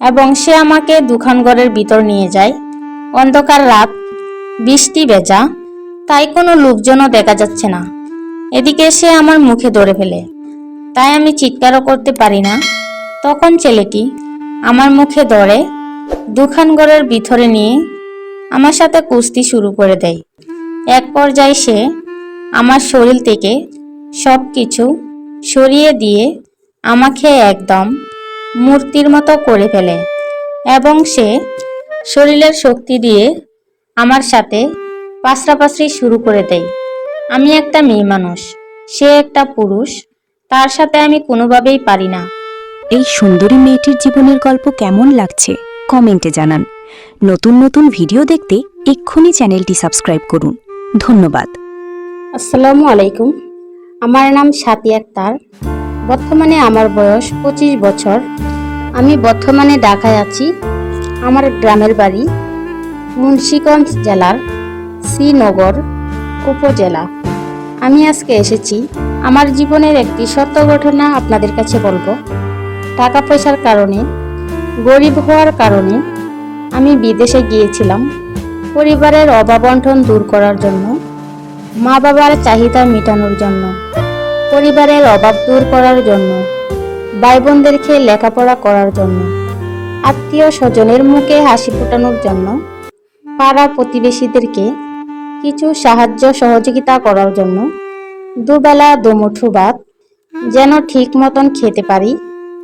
এবং সে আমাকে দুখানঘরের ভিতর নিয়ে যায়। অন্ধকার রাত, বৃষ্টি ভেজা, তাই কোনো লোকজনও দেখা যাচ্ছে না। এদিকে সে আমার মুখে ধরে ফেলে, তাই আমি চিৎকারও করতে পারি না। তখন ছেলেটি আমার মুখে ধরে দুখানঘরের ভিতরে নিয়ে আমার সাথে কুস্তি শুরু করে দেয়। এক পর্যায়ে সে আমার শরীর থেকে সব কিছু সরিয়ে দিয়ে আমাকে একদম মূর্তির মতো করে ফেলে এবং সে শরীরের শক্তি দিয়ে আমার সাথে পাশরাপাশরি শুরু করে দেয়। আমি একটা মেয়ে মানুষ, সে একটা পুরুষ, তার সাথে আমি কোনোভাবেই পারি না। এই সুন্দরী মেয়েটির জীবনের গল্প কেমন লাগছে কমেন্টে জানান। নতুন নতুন ভিডিও দেখতে এক্ষুনি চ্যানেলটি সাবস্ক্রাইব করুন। ধন্যবাদ। আসসালামু আলাইকুম, আমার নাম সাথী আক্তার। বর্তমানে আমার বয়স 25 বছর। আমি বর্তমানে ঢাকায় আছি। আমার গ্রামের বাড়ি মুন্সিগঞ্জ জেলার শ্রীনগর উপজেলা। আমি আজকে এসেছি আমার জীবনের একটি সত্য ঘটনা আপনাদের কাছে বলবো। টাকা পয়সার কারণে, গরিব হওয়ার কারণে আমি বিদেশে গিয়েছিলাম পরিবারের অভাব অনটন দূর করার জন্য, মা বাবার চাহিদা মেটানোর জন্য, পরিবারের অভাব দূর করার জন্য, ভাই বোনদেরকে লেখাপড়া করার জন্য, আত্মীয় স্বজনের মুখে হাসি ফোটানোর জন্য, পাড়া প্রতিবেশীদেরকে কিছু সাহায্য সহযোগিতা করার জন্য, দুবেলা দুমুঠো ভাত যেন ঠিক মতন খেতে পারি,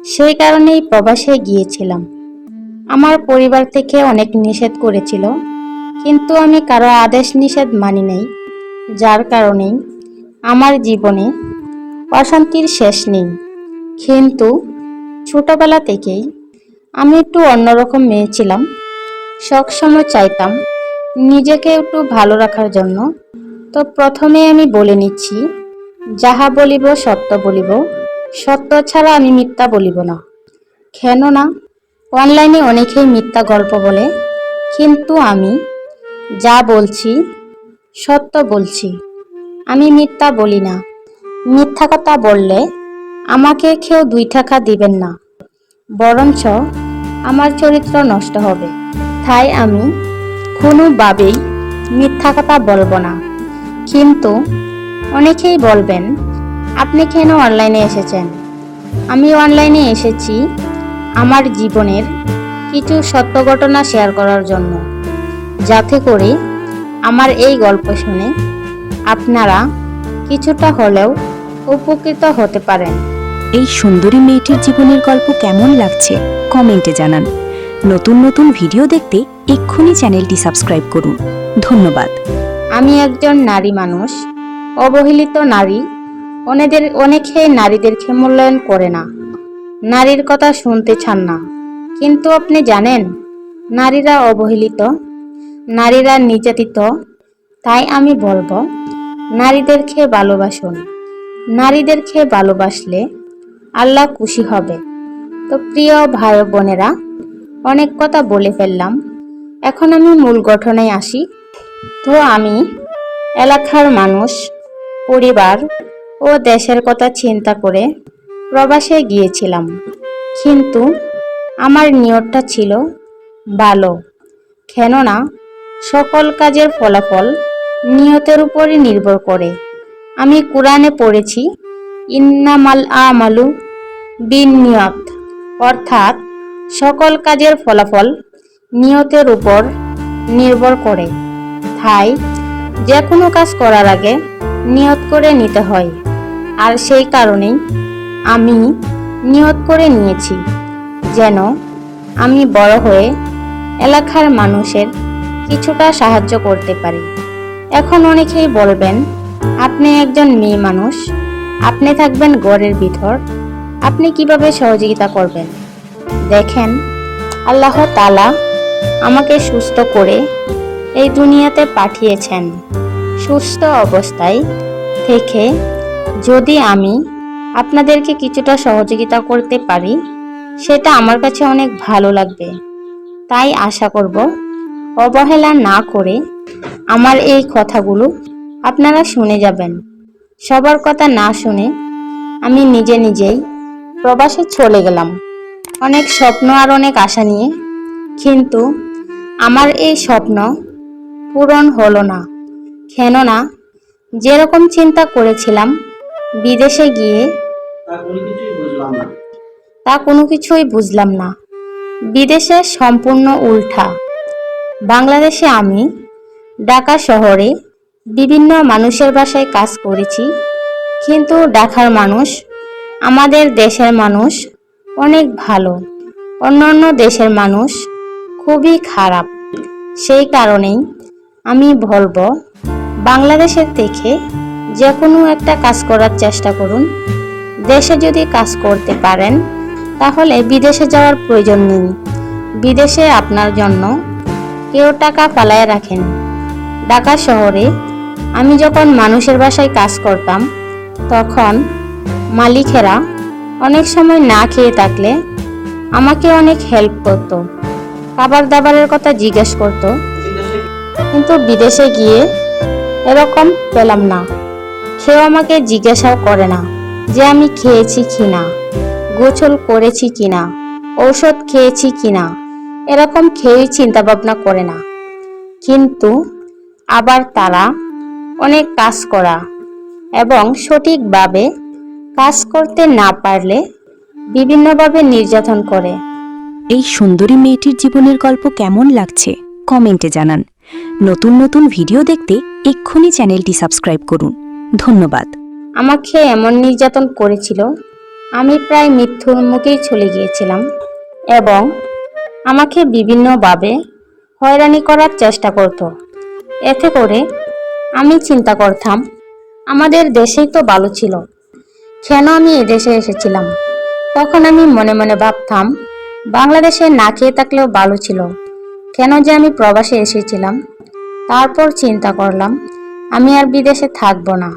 সেই কারণেই প্রবাসে গিয়েছিলাম। আমার পরিবার থেকে অনেক নিষেধ করেছিল, কিন্তু আমি কারো আদেশ নিষেধ মানি নাই, যার কারণেই আমার জীবনে অশান্তির শেষ নেই। কিন্তু ছোটবেলা থেকেই আমি একটু অন্যরকম মেয়ে ছিলাম। সবসময় চাইতাম নিজেকে একটু ভালো রাখার জন্য। তো প্রথমে আমি বলে নিচ্ছি, যাহা বলিব সত্য বলিব, সত্য ছাড়া আমি মিথ্যা বলিব না। কেননা অনলাইনে অনেকেই মিথ্যা গল্প বলে, কিন্তু আমি যা বলছি সত্য বলছি। আমি মিথ্যা বলি না। মিথ্যা কথা বললে আমাকে কেউ 2 টাকা দিবেন না, বরঞ্চ আমার চরিত্র নষ্ট হবে। তাই আমি কোনোভাবেই মিথ্যা কথা বলবো না। কিন্তু অনেকেই বলবেন, আপনি কেন অনলাইনে এসেছেন? আমি অনলাইনে এসেছি আমার জীবনের কিছু সত্য ঘটনা শেয়ার করার জন্য, যাতে করে আমার এই গল্প শুনে আপনারা কিছুটা হলেও উপকৃত হতে পারেন। এই সুন্দরী মেয়েটির জীবনের গল্প কেমন লাগছে কমেন্টে জানান। নতুন নতুন ভিডিও দেখতে এক্ষুনি চ্যানেলটি সাবস্ক্রাইব করুন। ধন্যবাদ। আমি একজন নারী মানুষ, অবহেলিত নারী। অনেকে নারীদেরকে মূল্যায়ন করে না, নারীর কথা শুনতে চান না। কিন্তু আপনি জানেন, নারীরা অবহেলিত, নারীরা নির্যাতিত। তাই আমি বলবো, নারীদেরকে ভালোবাসুন। নারীদেরকে ভালোবাসলে আল্লাহ খুশি হবে। তো প্রিয় ভাই বোনেরা, অনেক কথা বলে ফেললাম, এখন আমি মূল ঘটনায় আসি। তো আমি এলাকার মানুষ, পরিবার ও দেশের কথা চিন্তা করে প্রবাসে গিয়েছিলাম। কিন্তু আমার নিয়তটা ছিল ভালো। কেননা সকল কাজের ফলাফল নিয়তের উপরই নির্ভর করে। আমি কোরআনে পড়েছি, ইন্নামাল আমালু বিন্নিয়াত, অর্থাৎ সকল কাজের ফলাফল নিয়তের উপর নির্ভর করে। তাই যে কোনো কাজ করার আগে নিয়ত করে নিতে হয়। আর সেই কারণেই আমি নিয়ত করে নিয়েছি যেন আমি বড় হয়ে এলাকার মানুষের কিছুটা সাহায্য করতে পারি। এখন অনেকেই বলবেন, আপনি একজন মেয়ে মানুষ, আপনি থাকবেন ঘরের ভিতর, আপনি কিভাবে সহযোগিতা করবেন? দেখেন, আল্লাহ তাআলা আমাকে সুস্থ করে এই দুনিয়াতে পাঠিয়েছেন। সুস্থ অবস্থায় থেকে যদি আমি আপনাদেরকে কিছুটা সহযোগিতা করতে পারি, সেটা আমার কাছে অনেক ভালো লাগবে। তাই আশা করব অবহেলা না করে আমার এই কথাগুলো আপনারা শুনে যাবেন। সবার কথা না শুনে আমি নিজেই প্রবাসে চলে গেলাম। অনেক স্বপ্ন আর অনেক আশা নিয়ে, কিন্তু আমার এই স্বপ্ন পূরণ হলো না। কেননা যেরকম চিন্তা করেছিলাম বিদেশে গিয়ে তা কোনো কিছুই বুঝলাম না। বিদেশে সম্পূর্ণ উল্টা। বাংলাদেশে আমি ঢাকা শহরে বিভিন্ন মানুষের বাসায় কাজ করেছি, কিন্তু ঢাকার মানুষ, আমাদের দেশের মানুষ অনেক ভালো, অন্যান্য দেশের মানুষ খুবই খারাপ। সেই কারণেই আমি বলবো, বাংলাদেশের থেকে যে কোনো একটা কাজ করার চেষ্টা করুন। দেশে যদি কাজ করতে পারেন তাহলে বিদেশে যাওয়ার প্রয়োজন নেই। বিদেশে আপনার জন্য কেউ টাকা ফালায় রাখেন। ঢাকা শহরে আমি যখন মানুষের বাসায় কাজ করতাম, তখন মালিকেরা অনেক সময় না খেয়ে থাকলে আমাকে অনেক হেল্প করতো, খাবার দাবারের কথা জিজ্ঞেস করতো। কিন্তু বিদেশে গিয়ে এরকম পেলাম না। কেউ আমাকে জিজ্ঞাসাও করে না যে আমি খেয়েছি কিনা, গোসল করেছি কিনা, ঔষধ খেয়েছি কিনা, এরকম কেউই চিন্তা ভাবনা করে না। কিন্তু আবার তারা অনেক কাজ করা এবং সঠিকভাবে কাজ করতে না পারলে বিভিন্নভাবে নির্যাতন করে। এই সুন্দরী মেয়েটির জীবনের গল্প কেমন লাগছে কমেন্টে জানান। নতুন নতুন ভিডিও দেখতে এক্ষুনি চ্যানেলটি সাবস্ক্রাইব করুন। ধন্যবাদ। আমাকে এমন নির্যাতন করেছিল, আমি প্রায় মৃত্যুর মুখেই চলে গিয়েছিলাম এবং আমাকে বিভিন্নভাবে হয়রানি করার চেষ্টা করত। এতে করে আমি চিন্তা করতাম, আমাদের দেশেই তো ভালো ছিল, কেন আমি এদেশে এসেছিলাম। তখন আমি মনে মনে ভাবতাম, বাংলাদেশে না খেয়ে থাকলেও ভালো ছিল, কেন যে আমি প্রবাসে এসেছিলাম। তারপর চিন্তা করলাম, আমি আর বিদেশে থাকবো না,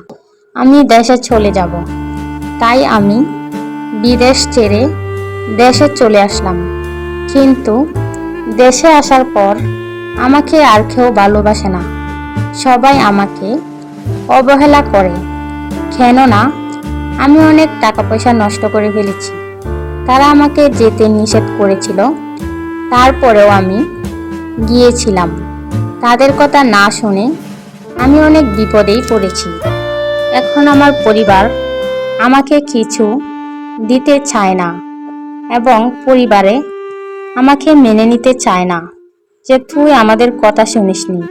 আমি দেশে চলে যাব। তাই আমি বিদেশ ছেড়ে দেশে চলে আসলাম। কিন্তু দেশে আসার পর আমাকে আর কেউ ভালোবাসে না, সবাই আমাকে অবহেলা করে। কেননা আমি অনেক টাকা পয়সা নষ্ট করে ফেলেছি। তারা আমাকে যেতে নিষেধ করেছিল, তারপরেও আমি গিয়েছিলাম। তাদের কথা না শুনে আমি অনেক বিপদেই পড়েছি। এখন আমার পরিবার আমাকে কিছু দিতে চায় না এবং পরিবারে আমাকে মেনে নিতে চায় না, যে তুই আমাদের কথা শুনিসনি,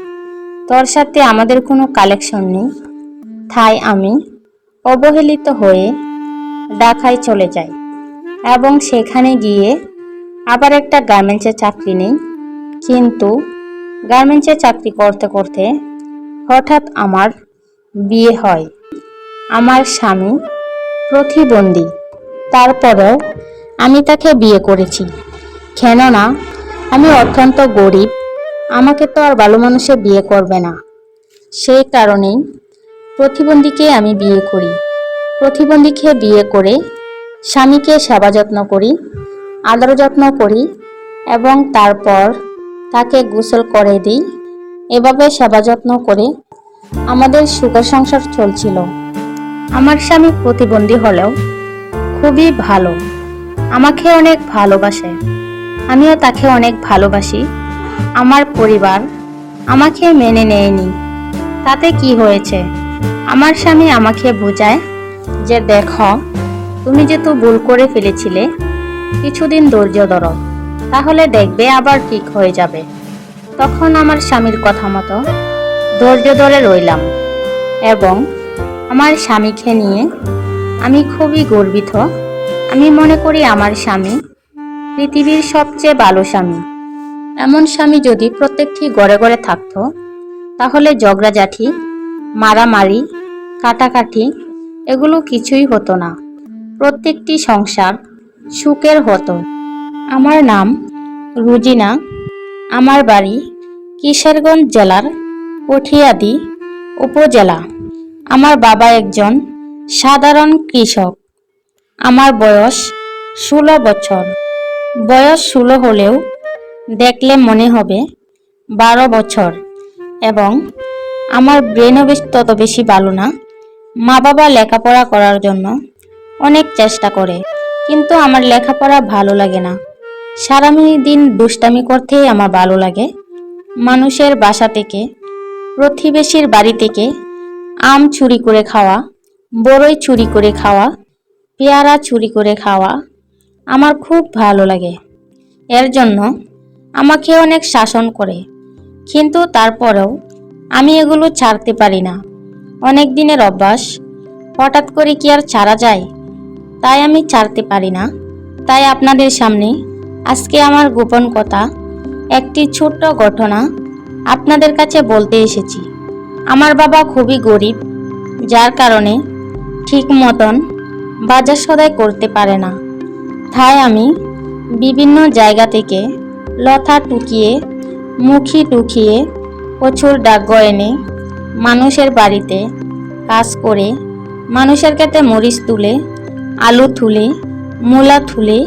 তোর সাথে আমাদের কোনো কালেকশন নেই। তাই আমি অবহেলিত হয়ে ঢাকায় চলে যাই এবং সেখানে গিয়ে আবার একটা গার্মেন্টসে চাকরি নেই। কিন্তু গার্মেন্টসে চাকরি করতে করতে হঠাৎ আমার বিয়ে হয়। আমার স্বামী প্রতিবন্ধী, তারপরেও আমি তাকে বিয়ে করেছি। কেননা আমি অত্যন্ত গরিব, আমাকে তো আর ভালো মানুষে বিয়ে করবে না। সেই কারণেই প্রতিবন্ধীকে আমি বিয়ে করি। প্রতিবন্ধীকে বিয়ে করে স্বামীকে সেবা যত্ন করি, আদর যত্ন করি এবং তারপর তাকে গোসল করে দিই। এভাবে সেবা যত্ন করে আমাদের সুখের সংসার চলছিল। আমার স্বামী প্রতিবন্ধী হলেও খুবই ভালো, আমাকে অনেক ভালোবাসে, আমিও তাকে অনেক ভালোবাসি। আমার পরিবার আমাকে মেনে নেয়নি, তাতে কি হয়েছে? আমার স্বামী আমাকে বোঝায় যে দেখো, তুমি যেহেতু ভুল করে ফেলেছিলে, কিছুদিন ধৈর্য ধরো, তাহলে দেখবে আবার ঠিক হয়ে যাবে। তখন আমার স্বামীর কথা মতো ধৈর্য ধরে রইলাম এবং আমার স্বামীকে নিয়ে আমি খুবই গর্বিত। আমি মনে করি আমার স্বামী পৃথিবীর সবচেয়ে ভালো স্বামী। এমন স্বামী যদি প্রত্যেকটি ঘরে ঘরে থাকতো, তাহলে ঝগড়াঝাঁটি, মারামারি, কাটাকাটি এগুলো কিছুই হতো না। প্রত্যেকটি সংসার সুখের হতো। আমার নাম রুজিনা, আমার বাড়ি কিশোরগঞ্জ জেলার কঠিয়াদি উপজেলা। আমার বাবা একজন সাধারণ কৃষক। আমার বয়স 16 বছর। বয়স 16 হলেও দেখলে মনে হবে 12 বছর এবং আমার ব্রেনও তত বেশি ভালো না। মা বাবা লেখাপড়া করার জন্য অনেক চেষ্টা করে, কিন্তু আমার লেখাপড়া ভালো লাগে না। সারাদিন দুষ্টামি করতেই আমার ভালো লাগে। মানুষের বাসা থেকে, প্রতিবেশীর বাড়ি থেকে আম চুরি করে খাওয়া, বড়ই চুরি করে খাওয়া, পেয়ারা চুরি করে খাওয়া আমার খুব ভালো লাগে। এর জন্য আমাকে অনেক শাসন করে, কিন্তু তারপরেও আমি এগুলো ছাড়তে পারি না। অনেক দিনের অভ্যাস, হঠাৎ করে কি আর ছাড়া যায়? তাই আমি ছাড়তে পারি না। তাই আপনাদের সামনে আজকে আমার গোপন কথা, একটি ছোট্ট ঘটনা আপনাদের কাছে বলতে এসেছি। আমার বাবা খুবই গরিব, যার কারণে ঠিক মতন বাজার সদাই করতে পারে না। তাই আমি বিভিন্ন জায়গা থেকে লতা টুকিয়ে, মুখি টুকিয়ে, প্রচুর ডাক এনে মানুষের বাড়িতে কাজ করে, মানুষের ক্ষেতে মরিচ তুলে, আলু তুলে, মূলা তুলে,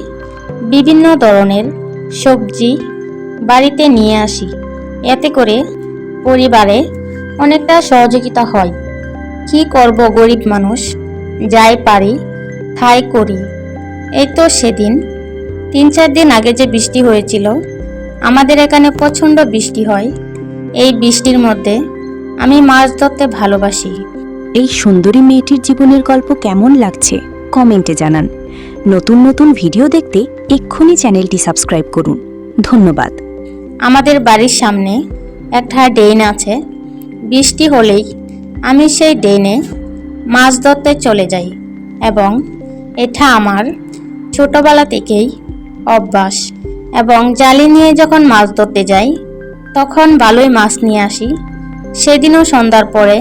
বিভিন্ন ধরনের সবজি বাড়িতে নিয়ে আসি। এতে করে পরিবারে অনেকটা সহযোগিতা হয়। কি করব, গরিব মানুষ, যাই পারি তাই করি। এই তো সেদিন 3-4 দিন আগে যে বৃষ্টি হয়েছিল, আমাদের এখানে প্রচণ্ড বৃষ্টি হয়। এই বৃষ্টির মধ্যে আমি মাছ ধরতে ভালোবাসি। এই সুন্দরী মেয়েটির জীবনের গল্প কেমন লাগছে কমেন্টে জানান। নতুন নতুন ভিডিও দেখতে এক্ষুনি চ্যানেলটি সাবস্ক্রাইব করুন। ধন্যবাদ। আমাদের বাড়ির সামনে একটা ড্রেন আছে। বৃষ্টি হলেই আমি সেই ড্রেনে মাছ ধরতে চলে যাই, এবং এটা আমার ছোটবেলা থেকেই অভ্যাস। এবং জালি নিয়ে যখন মাছ ধরতে যাই, তখন ভালোই মাছ নিয়ে আসি। সেদিনও সন্ধ্যার পরে,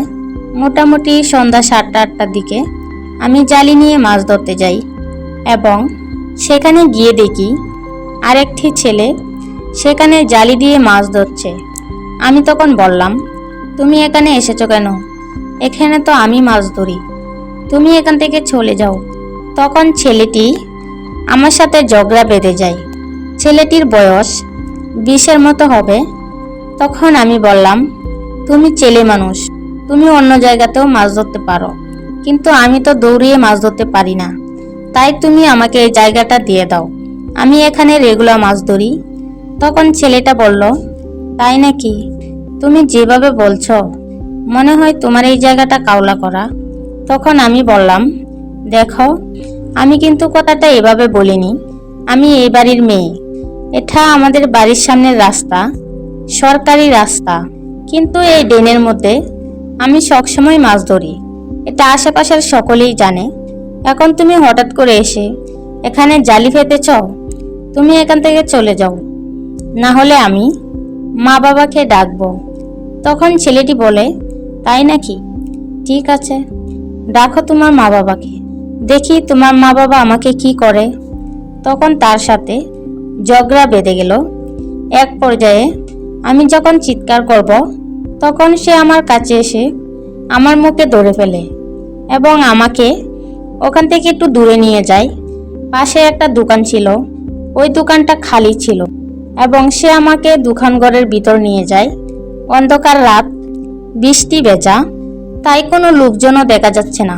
মোটামুটি সন্ধ্যা 7টা-8টার দিকে আমি জালি নিয়ে মাছ ধরতে যাই, এবং সেখানে গিয়ে দেখি আরেকটি ছেলে সেখানে জালি দিয়ে মাছ ধরছে। আমি তখন বললাম, তুমি এখানে এসেছো কেন? এখানে তো আমি মাছ ধরি, তুমি এখান থেকে চলে যাও। তখন ছেলেটি আমার সাথে ঝগড়া বেঁধে যায়। ছেলেটির বয়স 20-এর মতো হবে। তখন আমি বললাম, তুমি ছেলে মানুষ, তুমি অন্য জায়গাতেও মাছ ধরতে পারো, কিন্তু আমি তো দৌড়িয়ে মাছ ধরতে পারি না। তাই তুমি আমাকে এই জায়গাটা দিয়ে দাও, আমি এখানে রেগুলার মাছ ধরি। তখন ছেলেটা বলল, তাই নাকি? তুমি যেভাবে বলছো মনে হয় তোমার এই জায়গাটা কাওলা করা। তখন আমি বললাম, দেখো, আমি কিন্তু কথাটা এভাবে বলিনি। আমি এই বাড়ির মেয়ে। এটা আমাদের বাড়ির সামনের রাস্তা, সরকারি রাস্তা, কিন্তু এই ড্রেনের মধ্যে আমি সবসময় মাছ ধরি। এটা আশেপাশের সকলেই জানে। এখন তুমি হঠাৎ করে এসে এখানে জালি ফেতেছ, তুমি এখান থেকে চলে যাও, না হলে আমি মা বাবাকে ডাকবো। তখন ছেলেটি বলে, তাই নাকি? ঠিক আছে, ডাকো তোমার মা বাবাকে, দেখি তোমার মা বাবা আমাকে কি করে। তখন তার সাথে ঝগড়া বেঁধে গেল। এক পর্যায়ে আমি যখন চিৎকার করব, তখন সে আমার কাছে এসে আমার মুখে ধরে ফেলে এবং আমাকে ওখান থেকে একটু দূরে নিয়ে যায়। পাশে একটা দোকান ছিল, ওই দোকানটা খালি ছিল, এবং সে আমাকে দোকানঘরের ভিতর নিয়ে যায়। অন্ধকার রাত, বৃষ্টি ভেজা, তাই কোনো লোকজনও দেখা যাচ্ছে না।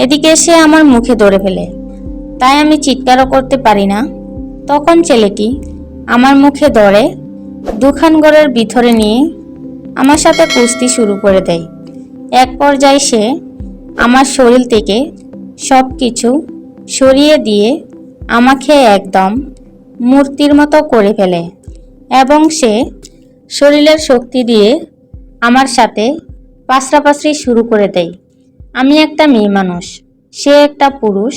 এদিকে সে আমার মুখে ধরে ফেলে, তাই আমি চিৎকারও করতে পারি না। তখন ছেলেটি আমার মুখে ধরে দোকানঘরের ভিতরে নিয়ে আমার সাথে কুস্তি শুরু করে দেয়। এক পর্যায়ে সে আমার শরীর থেকে সব কিছু সরিয়ে দিয়ে আমাকে একদম মূর্তির মতো করে ফেলে, এবং সে শরীরের শক্তি দিয়ে আমার সাথে পাশরাপাশরি শুরু করে দেয়। আমি একটা মেয়ে মানুষ, সে একটা পুরুষ,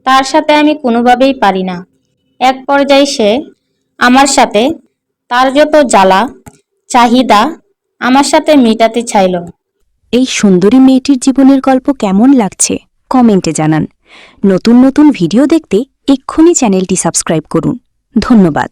তার সাথে আমি কোনোভাবেই পারি না। এক পর্যায়ে সে আমার সাথে তার যত জ্বালা চাহিদা আমার সাথে মেটাতে চাইল। এই সুন্দরী মেয়েটির জীবনের গল্প কেমন লাগছে কমেন্টে জানান। নতুন নতুন ভিডিও দেখতে এক্ষুনি চ্যানেলটি সাবস্ক্রাইব করুন। ধন্যবাদ।